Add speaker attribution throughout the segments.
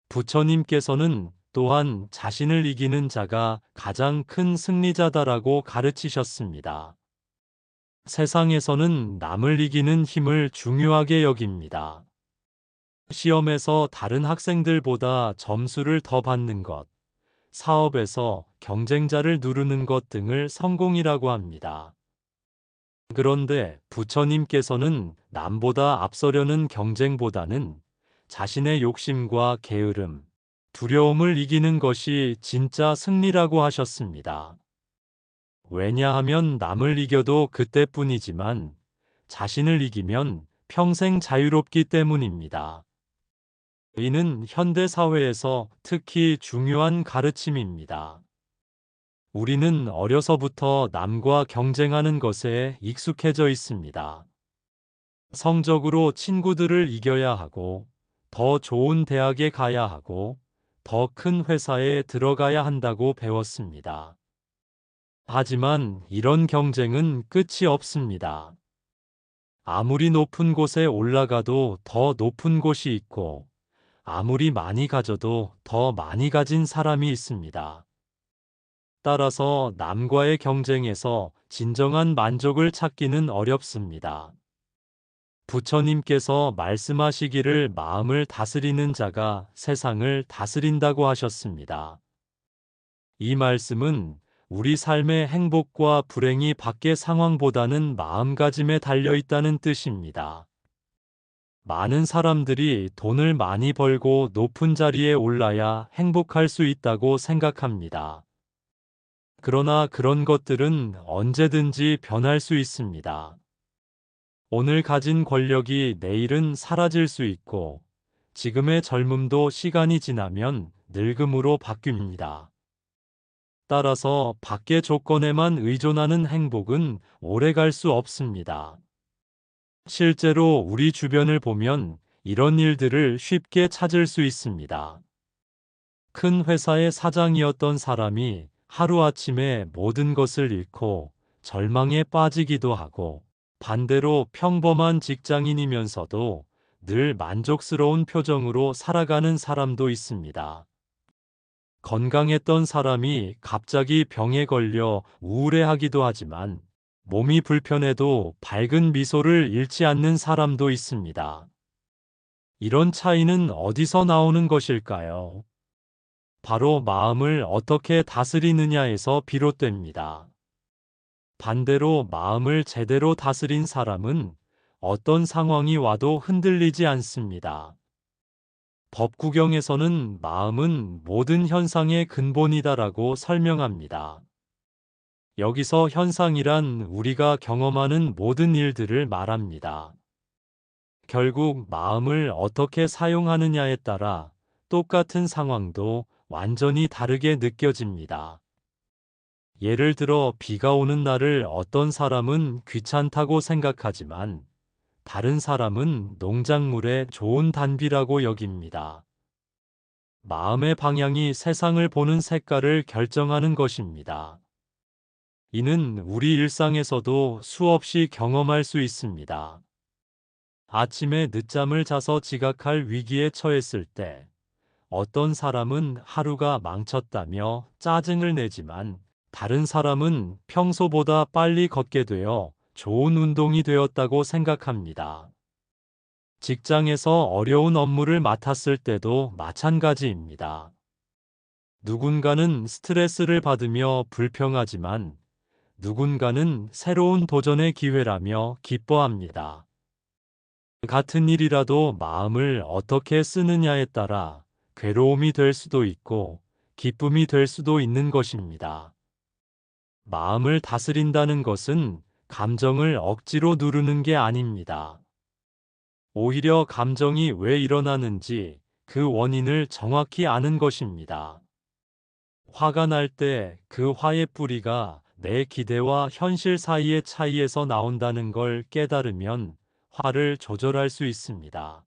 Speaker 1: 부처님께서는 또한 자신을 이기는 자가 가장 큰 승리자다라고 가르치셨습니다. 세상에서는 남을 이기는 힘을 중요하게 여깁니다. 시험에서 다른 학생들보다 점수를 더 받는 것, 사업에서 경쟁자를 누르는 것 등을 성공이라고 합니다. 그런데 부처님께서는 남보다 앞서려는 경쟁보다는 자신의 욕심과 게으름, 두려움을 이기는 것이 진짜 승리라고 하셨습니다. 왜냐하면 남을 이겨도 그때뿐이지만 자신을 이기면 평생 자유롭기 때문입니다. 이는 현대 사회에서 특히 중요한 가르침입니다. 우리는 어려서부터 남과 경쟁하는 것에 익숙해져 있습니다. 성적으로 친구들을 이겨야 하고, 더 좋은 대학에 가야 하고, 더 큰 회사에 들어가야 한다고 배웠습니다. 하지만 이런 경쟁은 끝이 없습니다. 아무리 높은 곳에 올라가도 더 높은 곳이 있고, 아무리 많이 가져도 더 많이 가진 사람이 있습니다. 따라서 남과의 경쟁에서 진정한 만족을 찾기는 어렵습니다. 부처님께서 말씀하시기를 마음을 다스리는 자가 세상을 다스린다고 하셨습니다. 이 말씀은 우리 삶의 행복과 불행이 밖의 상황보다는 마음가짐에 달려 있다는 뜻입니다. 많은 사람들이 돈을 많이 벌고 높은 자리에 올라야 행복할 수 있다고 생각합니다. 그러나 그런 것들은 언제든지 변할 수 있습니다. 오늘 가진 권력이 내일은 사라질 수 있고, 지금의 젊음도 시간이 지나면 늙음으로 바뀝니다. 따라서 밖의 조건에만 의존하는 행복은 오래 갈 수 없습니다. 실제로 우리 주변을 보면 이런 일들을 쉽게 찾을 수 있습니다. 큰 회사의 사장이었던 사람이 하루아침에 모든 것을 잃고 절망에 빠지기도 하고, 반대로 평범한 직장인이면서도 늘 만족스러운 표정으로 살아가는 사람도 있습니다. 건강했던 사람이 갑자기 병에 걸려 우울해하기도 하지만 몸이 불편해도 밝은 미소를 잃지 않는 사람도 있습니다. 이런 차이는 어디서 나오는 것일까요? 바로 마음을 어떻게 다스리느냐에서 비롯됩니다. 반대로 마음을 제대로 다스린 사람은 어떤 상황이 와도 흔들리지 않습니다. 법구경에서는 마음은 모든 현상의 근본이다라고 설명합니다. 여기서 현상이란 우리가 경험하는 모든 일들을 말합니다. 결국 마음을 어떻게 사용하느냐에 따라 똑같은 상황도 완전히 다르게 느껴집니다. 예를 들어 비가 오는 날을 어떤 사람은 귀찮다고 생각하지만 다른 사람은 농작물의 좋은 단비라고 여깁니다. 마음의 방향이 세상을 보는 색깔을 결정하는 것입니다. 이는 우리 일상에서도 수없이 경험할 수 있습니다. 아침에 늦잠을 자서 지각할 위기에 처했을 때 어떤 사람은 하루가 망쳤다며 짜증을 내지만 다른 사람은 평소보다 빨리 걷게 되어 좋은 운동이 되었다고 생각합니다. 직장에서 어려운 업무를 맡았을 때도 마찬가지입니다. 누군가는 스트레스를 받으며 불평하지만 누군가는 새로운 도전의 기회라며 기뻐합니다. 같은 일이라도 마음을 어떻게 쓰느냐에 따라 괴로움이 될 수도 있고 기쁨이 될 수도 있는 것입니다. 마음을 다스린다는 것은 감정을 억지로 누르는 게 아닙니다. 오히려 감정이 왜 일어나는지 그 원인을 정확히 아는 것입니다. 화가 날 때 그 화의 뿌리가 내 기대와 현실 사이의 차이에서 나온다는 걸 깨달으면 화를 조절할 수 있습니다.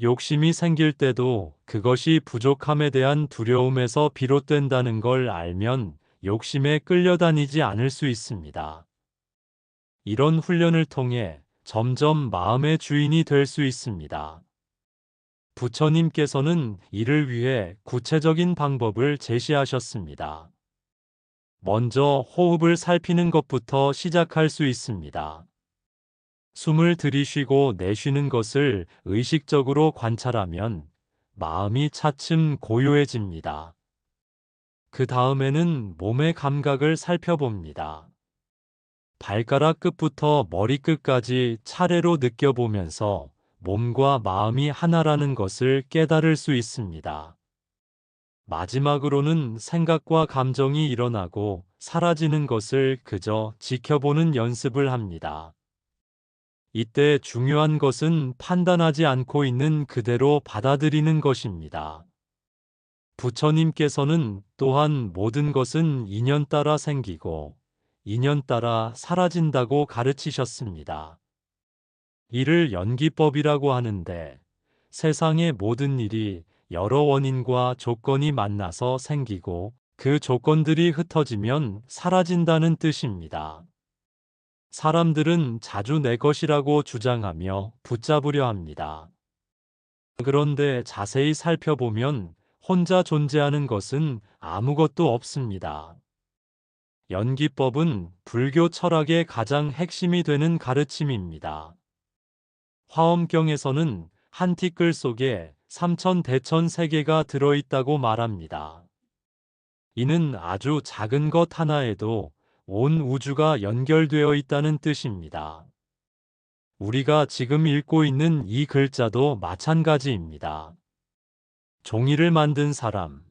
Speaker 1: 욕심이 생길 때도 그것이 부족함에 대한 두려움에서 비롯된다는 걸 알면 욕심에 끌려다니지 않을 수 있습니다. 이런 훈련을 통해 점점 마음의 주인이 될 수 있습니다. 부처님께서는 이를 위해 구체적인 방법을 제시하셨습니다. 먼저 호흡을 살피는 것부터 시작할 수 있습니다. 숨을 들이쉬고 내쉬는 것을 의식적으로 관찰하면 마음이 차츰 고요해집니다. 그 다음에는 몸의 감각을 살펴봅니다. 발가락 끝부터 머리끝까지 차례로 느껴보면서 몸과 마음이 하나라는 것을 깨달을 수 있습니다. 마지막으로는 생각과 감정이 일어나고 사라지는 것을 그저 지켜보는 연습을 합니다. 이때 중요한 것은 판단하지 않고 있는 그대로 받아들이는 것입니다. 부처님께서는 또한 모든 것은 인연 따라 생기고 인연 따라 사라진다고 가르치셨습니다. 이를 연기법이라고 하는데 세상의 모든 일이 여러 원인과 조건이 만나서 생기고 그 조건들이 흩어지면 사라진다는 뜻입니다. 사람들은 자주 내 것이라고 주장하며 붙잡으려 합니다. 그런데 자세히 살펴보면 혼자 존재하는 것은 아무것도 없습니다. 연기법은 불교 철학의 가장 핵심이 되는 가르침입니다. 화엄경에서는 한 티끌 속에 삼천대천 세계가 들어있다고 말합니다. 이는 아주 작은 것 하나에도 온 우주가 연결되어 있다는 뜻입니다. 우리가 지금 읽고 있는 이 글자도 마찬가지입니다. 종이를 만든 사람,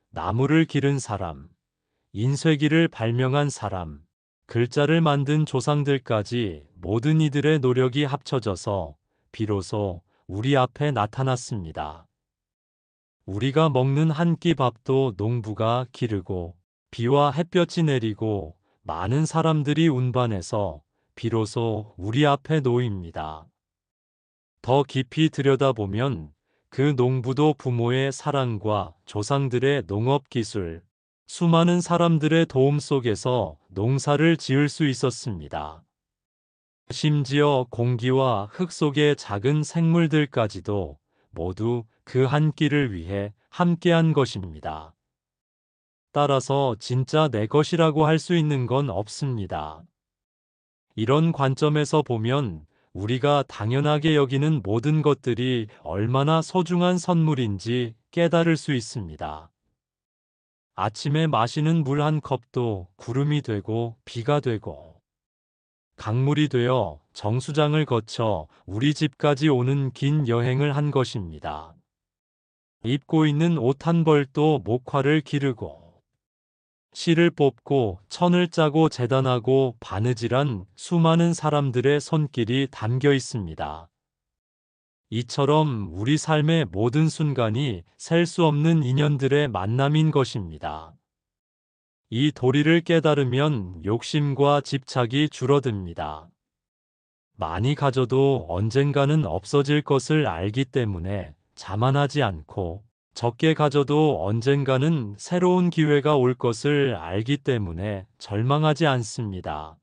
Speaker 1: 나무를 기른 사람, 인쇄기를 발명한 사람, 글자를 만든 조상들까지 모든 이들의 노력이 합쳐져서 비로소 우리 앞에 나타났습니다. 우리가 먹는 한 끼 밥도 농부가 기르고 비와 햇볕이 내리고 많은 사람들이 운반해서 비로소 우리 앞에 놓입니다. 더 깊이 들여다보면 그 농부도 부모의 사랑과 조상들의 농업 기술, 수많은 사람들의 도움 속에서 농사를 지을 수 있었습니다. 심지어 공기와 흙 속의 작은 생물들까지도 모두 그 한 끼를 위해 함께한 것입니다. 따라서 진짜 내 것이라고 할 수 있는 건 없습니다. 이런 관점에서 보면 우리가 당연하게 여기는 모든 것들이 얼마나 소중한 선물인지 깨달을 수 있습니다. 아침에 마시는 물 한 컵도 구름이 되고 비가 되고 강물이 되어 정수장을 거쳐 우리 집까지 오는 긴 여행을 한 것입니다. 입고 있는 옷 한 벌도 목화를 기르고 실을 뽑고 천을 짜고 재단하고 바느질한 수많은 사람들의 손길이 담겨 있습니다. 이처럼 우리 삶의 모든 순간이 셀 수 없는 인연들의 만남인 것입니다. 이 도리를 깨달으면 욕심과 집착이 줄어듭니다. 많이 가져도 언젠가는 없어질 것을 알기 때문에 자만하지 않고 적게 가져도 언젠가는 새로운 기회가 올 것을 알기 때문에 절망하지 않습니다.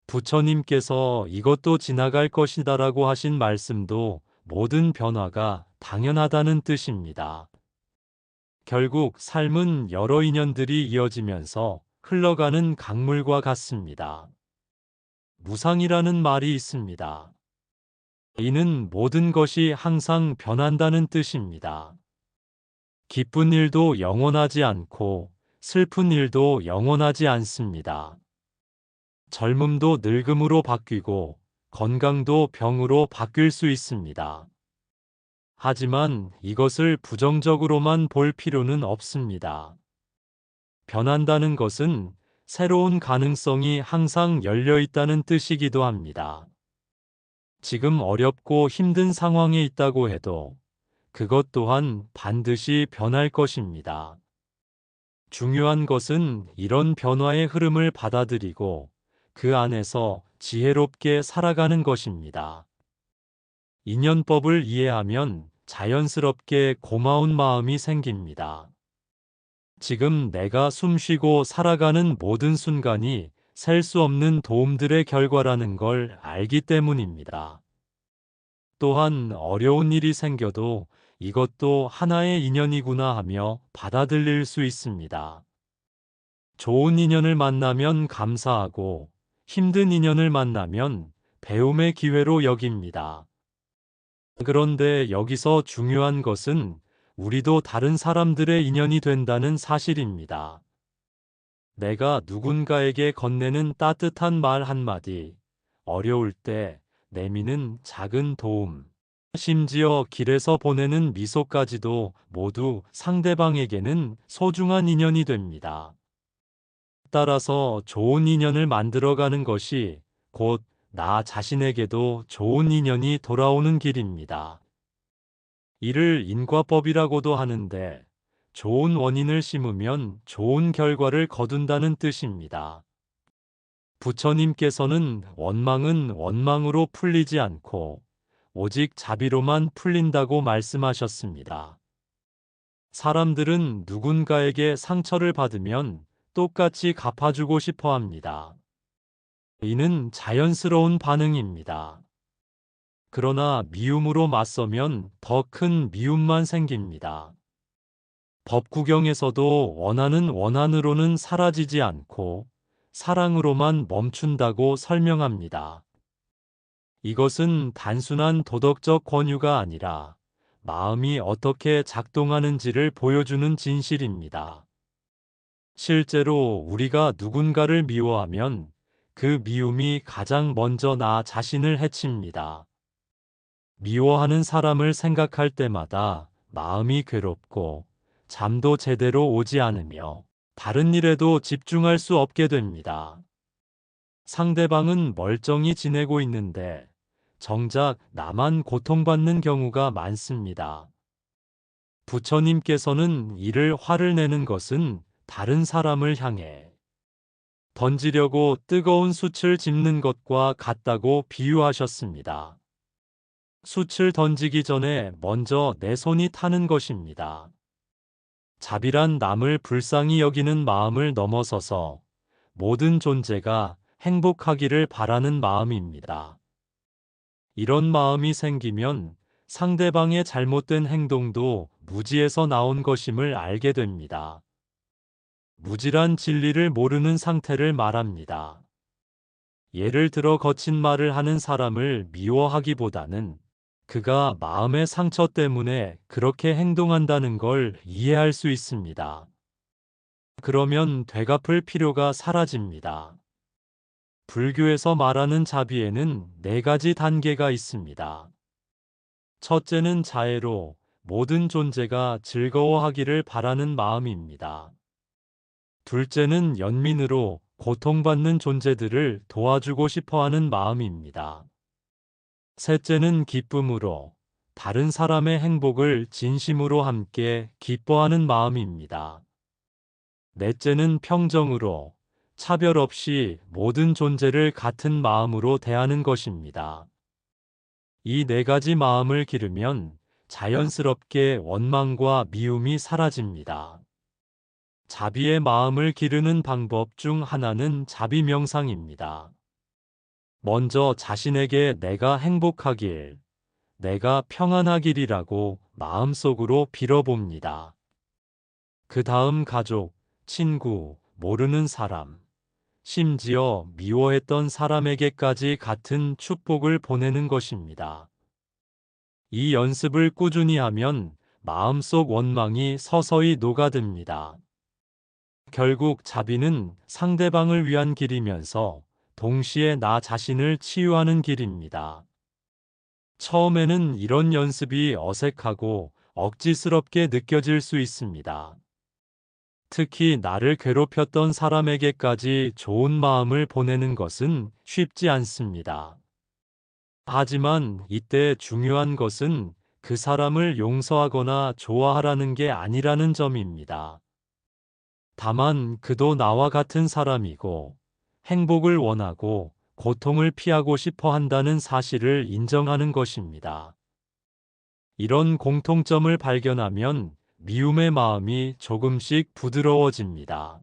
Speaker 1: 부처님께서 이것도 지나갈 것이다라고 하신 말씀도 모든 변화가 당연하다는 뜻입니다. 결국 삶은 여러 인연들이 이어지면서 흘러가는 강물과 같습니다. 무상이라는 말이 있습니다. 이는 모든 것이 항상 변한다는 뜻입니다. 기쁜 일도 영원하지 않고 슬픈 일도 영원하지 않습니다. 젊음도 늙음으로 바뀌고 건강도 병으로 바뀔 수 있습니다. 하지만 이것을 부정적으로만 볼 필요는 없습니다. 변한다는 것은 새로운 가능성이 항상 열려 있다는 뜻이기도 합니다. 지금 어렵고 힘든 상황에 있다고 해도 그것 또한 반드시 변할 것입니다. 중요한 것은 이런 변화의 흐름을 받아들이고 그 안에서 지혜롭게 살아가는 것입니다. 인연법을 이해하면 자연스럽게 고마운 마음이 생깁니다. 지금 내가 숨쉬고 살아가는 모든 순간이 셀 수 없는 도움들의 결과라는 걸 알기 때문입니다. 또한 어려운 일이 생겨도 이것도 하나의 인연이구나 하며 받아들일 수 있습니다. 좋은 인연을 만나면 감사하고 힘든 인연을 만나면 배움의 기회로 여깁니다. 그런데 여기서 중요한 것은 우리도 다른 사람들의 인연이 된다는 사실입니다. 내가 누군가에게 건네는 따뜻한 말 한마디, 어려울 때 내미는 작은 도움, 심지어 길에서 보내는 미소까지도 모두 상대방에게는 소중한 인연이 됩니다. 따라서 좋은 인연을 만들어가는 것이 곧 나 자신에게도 좋은 인연이 돌아오는 길입니다. 이를 인과법이라고도 하는데 좋은 원인을 심으면 좋은 결과를 거둔다는 뜻입니다. 부처님께서는 원망은 원망으로 풀리지 않고 오직 자비로만 풀린다고 말씀하셨습니다. 사람들은 누군가에게 상처를 받으면 똑같이 갚아주고 싶어 합니다. 이는 자연스러운 반응입니다. 그러나 미움으로 맞서면 더 큰 미움만 생깁니다. 법구경에서도 원한은 원한으로는 사라지지 않고 사랑으로만 멈춘다고 설명합니다. 이것은 단순한 도덕적 권유가 아니라 마음이 어떻게 작동하는지를 보여주는 진실입니다. 실제로 우리가 누군가를 미워하면 그 미움이 가장 먼저 나 자신을 해칩니다. 미워하는 사람을 생각할 때마다 마음이 괴롭고 잠도 제대로 오지 않으며 다른 일에도 집중할 수 없게 됩니다. 상대방은 멀쩡히 지내고 있는데 정작 나만 고통받는 경우가 많습니다. 부처님께서는 이를 화를 내는 것은 다른 사람을 향해 던지려고 뜨거운 숯을 짚는 것과 같다고 비유하셨습니다. 숯을 던지기 전에 먼저 내 손이 타는 것입니다. 자비란 남을 불쌍히 여기는 마음을 넘어서서 모든 존재가 행복하기를 바라는 마음입니다. 이런 마음이 생기면 상대방의 잘못된 행동도 무지에서 나온 것임을 알게 됩니다. 무지란 진리를 모르는 상태를 말합니다. 예를 들어 거친 말을 하는 사람을 미워하기보다는 그가 마음의 상처 때문에 그렇게 행동한다는 걸 이해할 수 있습니다. 그러면 되갚을 필요가 사라집니다. 불교에서 말하는 자비에는 4가지 단계가 있습니다. 첫째는 자애로 모든 존재가 즐거워하기를 바라는 마음입니다. 둘째는 연민으로 고통받는 존재들을 도와주고 싶어 하는 마음입니다. 셋째는 기쁨으로 다른 사람의 행복을 진심으로 함께 기뻐하는 마음입니다. 넷째는 평정으로 차별 없이 모든 존재를 같은 마음으로 대하는 것입니다. 이 4가지 마음을 기르면 자연스럽게 원망과 미움이 사라집니다. 자비의 마음을 기르는 방법 중 하나는 자비 명상입니다. 먼저 자신에게 내가 행복하길, 내가 평안하길이라고 마음속으로 빌어봅니다. 그 다음 가족, 친구, 모르는 사람, 심지어 미워했던 사람에게까지 같은 축복을 보내는 것입니다. 이 연습을 꾸준히 하면 마음속 원망이 서서히 녹아듭니다. 결국 자비는 상대방을 위한 길이면서 동시에 나 자신을 치유하는 길입니다. 처음에는 이런 연습이 어색하고 억지스럽게 느껴질 수 있습니다. 특히 나를 괴롭혔던 사람에게까지 좋은 마음을 보내는 것은 쉽지 않습니다. 하지만 이때 중요한 것은 그 사람을 용서하거나 좋아하라는 게 아니라는 점입니다. 다만 그도 나와 같은 사람이고 행복을 원하고 고통을 피하고 싶어 한다는 사실을 인정하는 것입니다. 이런 공통점을 발견하면 미움의 마음이 조금씩 부드러워집니다.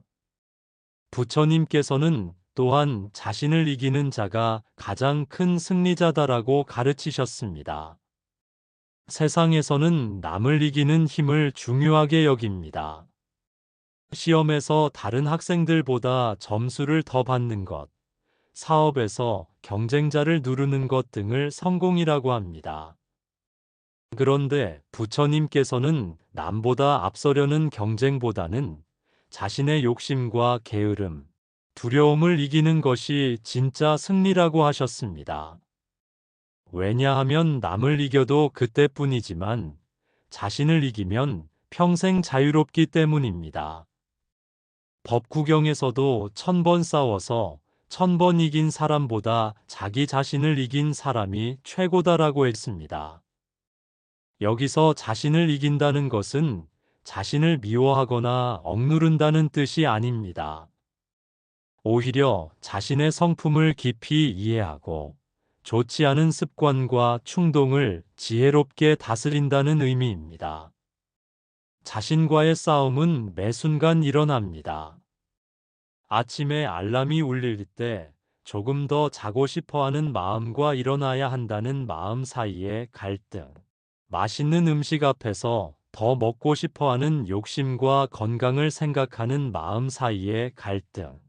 Speaker 1: 부처님께서는 또한 자신을 이기는 자가 가장 큰 승리자다라고 가르치셨습니다. 세상에서는 남을 이기는 힘을 중요하게 여깁니다. 시험에서 다른 학생들보다 점수를 더 받는 것, 사업에서 경쟁자를 누르는 것 등을 성공이라고 합니다. 그런데 부처님께서는 남보다 앞서려는 경쟁보다는 자신의 욕심과 게으름, 두려움을 이기는 것이 진짜 승리라고 하셨습니다. 왜냐하면 남을 이겨도 그때뿐이지만 자신을 이기면 평생 자유롭기 때문입니다. 법구경에서도 1000번 싸워서 1000번 이긴 사람보다 자기 자신을 이긴 사람이 최고다라고 했습니다. 여기서 자신을 이긴다는 것은 자신을 미워하거나 억누른다는 뜻이 아닙니다. 오히려 자신의 성품을 깊이 이해하고 좋지 않은 습관과 충동을 지혜롭게 다스린다는 의미입니다. 자신과의 싸움은 매 순간 일어납니다. 아침에 알람이 울릴 때 조금 더 자고 싶어 하는 마음과 일어나야 한다는 마음 사이의 갈등. 맛있는 음식 앞에서 더 먹고 싶어 하는 욕심과 건강을 생각하는 마음 사이의 갈등.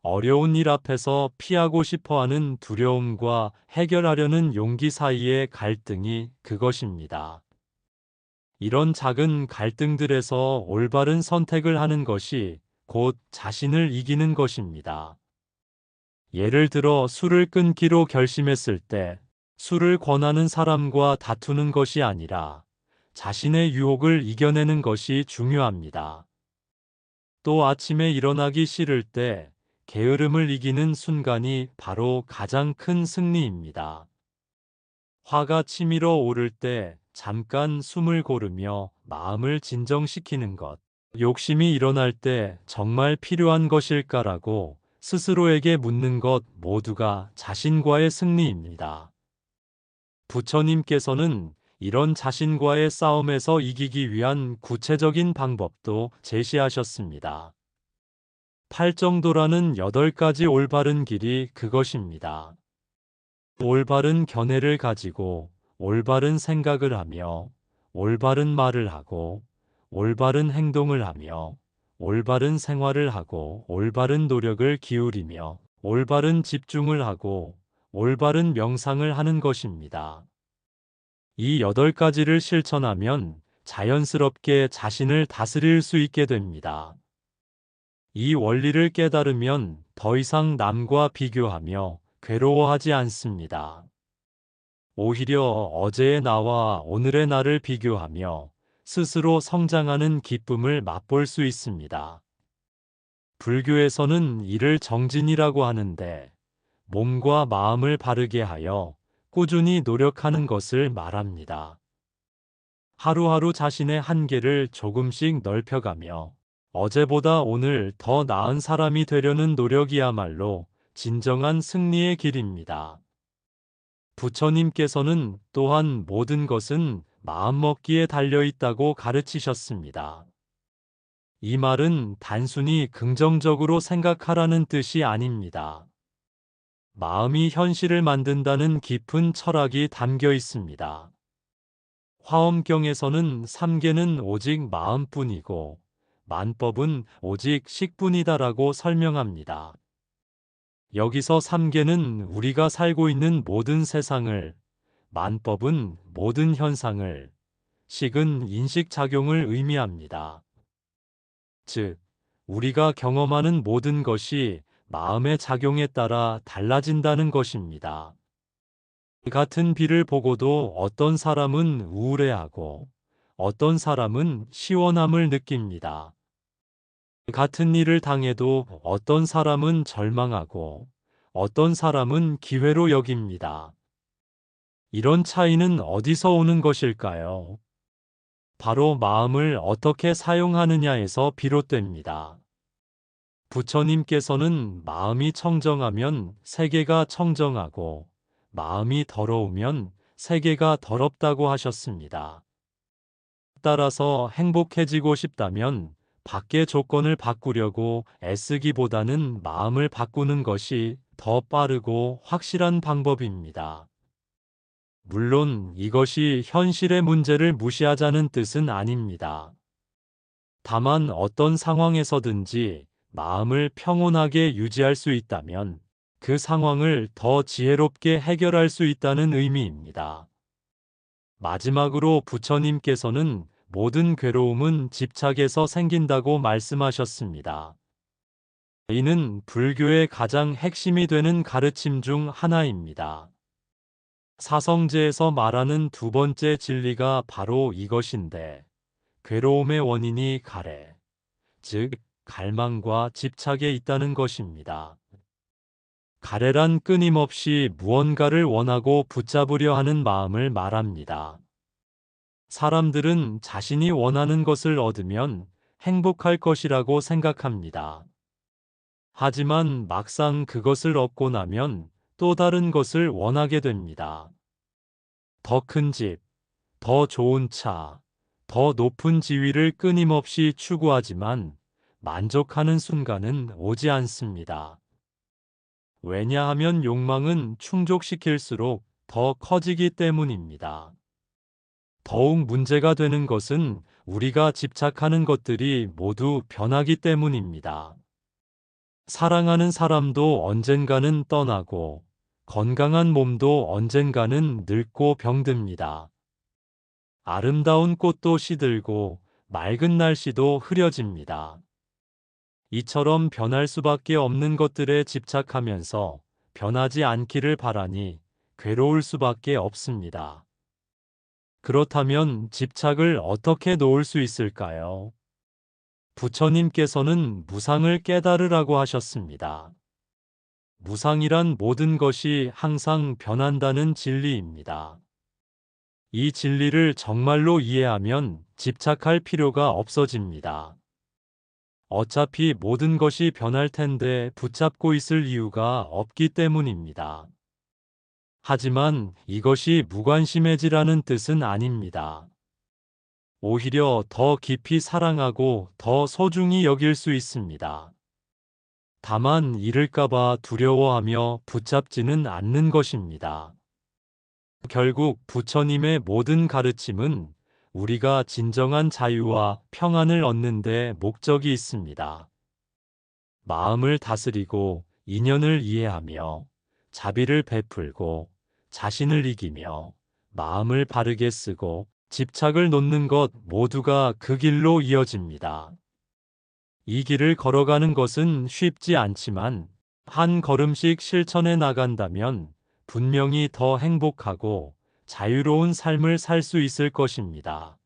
Speaker 1: 어려운 일 앞에서 피하고 싶어 하는 두려움과 해결하려는 용기 사이의 갈등이 그것입니다. 이런 작은 갈등들에서 올바른 선택을 하는 것이 곧 자신을 이기는 것입니다. 예를 들어 술을 끊기로 결심했을 때 술을 권하는 사람과 다투는 것이 아니라 자신의 유혹을 이겨내는 것이 중요합니다. 또 아침에 일어나기 싫을 때 게으름을 이기는 순간이 바로 가장 큰 승리입니다. 화가 치밀어 오를 때 잠깐 숨을 고르며 마음을 진정시키는 것. 욕심이 일어날 때 정말 필요한 것일까라고 스스로에게 묻는 것 모두가 자신과의 승리입니다. 부처님께서는 이런 자신과의 싸움에서 이기기 위한 구체적인 방법도 제시하셨습니다. 팔정도라는 8가지 올바른 길이 그것입니다. 올바른 견해를 가지고 올바른 생각을 하며 올바른 말을 하고 올바른 행동을 하며 올바른 생활을 하고 올바른 노력을 기울이며 올바른 집중을 하고 올바른 명상을 하는 것입니다. 이 8가지를 실천하면 자연스럽게 자신을 다스릴 수 있게 됩니다. 이 원리를 깨달으면 더 이상 남과 비교하며 괴로워하지 않습니다. 오히려 어제의 나와 오늘의 나를 비교하며 스스로 성장하는 기쁨을 맛볼 수 있습니다. 불교에서는 이를 정진이라고 하는데 몸과 마음을 바르게 하여 꾸준히 노력하는 것을 말합니다. 하루하루 자신의 한계를 조금씩 넓혀가며 어제보다 오늘 더 나은 사람이 되려는 노력이야말로 진정한 승리의 길입니다. 부처님께서는 또한 모든 것은 마음먹기에 달려있다고 가르치셨습니다. 이 말은 단순히 긍정적으로 생각하라는 뜻이 아닙니다. 마음이 현실을 만든다는 깊은 철학이 담겨 있습니다. 화엄경에서는 삼계는 오직 마음뿐이고 만법은 오직 식뿐이다라고 설명합니다. 여기서 삼계는 우리가 살고 있는 모든 세상을, 만법은 모든 현상을, 식은 인식작용을 의미합니다. 즉, 우리가 경험하는 모든 것이 마음의 작용에 따라 달라진다는 것입니다. 같은 비를 보고도 어떤 사람은 우울해하고 어떤 사람은 시원함을 느낍니다. 같은 일을 당해도 어떤 사람은 절망하고 어떤 사람은 기회로 여깁니다. 이런 차이는 어디서 오는 것일까요? 바로 마음을 어떻게 사용하느냐에서 비롯됩니다. 부처님께서는 마음이 청정하면 세계가 청정하고 마음이 더러우면 세계가 더럽다고 하셨습니다. 따라서 행복해지고 싶다면 밖의 조건을 바꾸려고 애쓰기보다는 마음을 바꾸는 것이 더 빠르고 확실한 방법입니다. 물론 이것이 현실의 문제를 무시하자는 뜻은 아닙니다. 다만 어떤 상황에서든지 마음을 평온하게 유지할 수 있다면 그 상황을 더 지혜롭게 해결할 수 있다는 의미입니다. 마지막으로 부처님께서는 모든 괴로움은 집착에서 생긴다고 말씀하셨습니다. 이는 불교의 가장 핵심이 되는 가르침 중 하나입니다. 사성제에서 말하는 두 번째 진리가 바로 이것인데, 괴로움의 원인이 가래, 즉 갈망과 집착에 있다는 것입니다. 가래란 끊임없이 무언가를 원하고 붙잡으려 하는 마음을 말합니다. 사람들은 자신이 원하는 것을 얻으면 행복할 것이라고 생각합니다. 하지만 막상 그것을 얻고 나면 또 다른 것을 원하게 됩니다. 더 큰 집, 더 좋은 차, 더 높은 지위를 끊임없이 추구하지만 만족하는 순간은 오지 않습니다. 왜냐하면 욕망은 충족시킬수록 더 커지기 때문입니다. 더욱 문제가 되는 것은 우리가 집착하는 것들이 모두 변하기 때문입니다. 사랑하는 사람도 언젠가는 떠나고 건강한 몸도 언젠가는 늙고 병듭니다. 아름다운 꽃도 시들고 맑은 날씨도 흐려집니다. 이처럼 변할 수밖에 없는 것들에 집착하면서 변하지 않기를 바라니 괴로울 수밖에 없습니다. 그렇다면 집착을 어떻게 놓을 수 있을까요? 부처님께서는 무상을 깨달으라고 하셨습니다. 무상이란 모든 것이 항상 변한다는 진리입니다. 이 진리를 정말로 이해하면 집착할 필요가 없어집니다. 어차피 모든 것이 변할 텐데 붙잡고 있을 이유가 없기 때문입니다. 하지만 이것이 무관심해지라는 뜻은 아닙니다. 오히려 더 깊이 사랑하고 더 소중히 여길 수 있습니다. 다만 잃을까봐 두려워하며 붙잡지는 않는 것입니다. 결국 부처님의 모든 가르침은 우리가 진정한 자유와 평안을 얻는 데 목적이 있습니다. 마음을 다스리고 인연을 이해하며 자비를 베풀고 자신을 이기며 마음을 바르게 쓰고 집착을 놓는 것 모두가 그 길로 이어집니다. 이 길을 걸어가는 것은 쉽지 않지만 한 걸음씩 실천해 나간다면 분명히 더 행복하고 자유로운 삶을 살 수 있을 것입니다.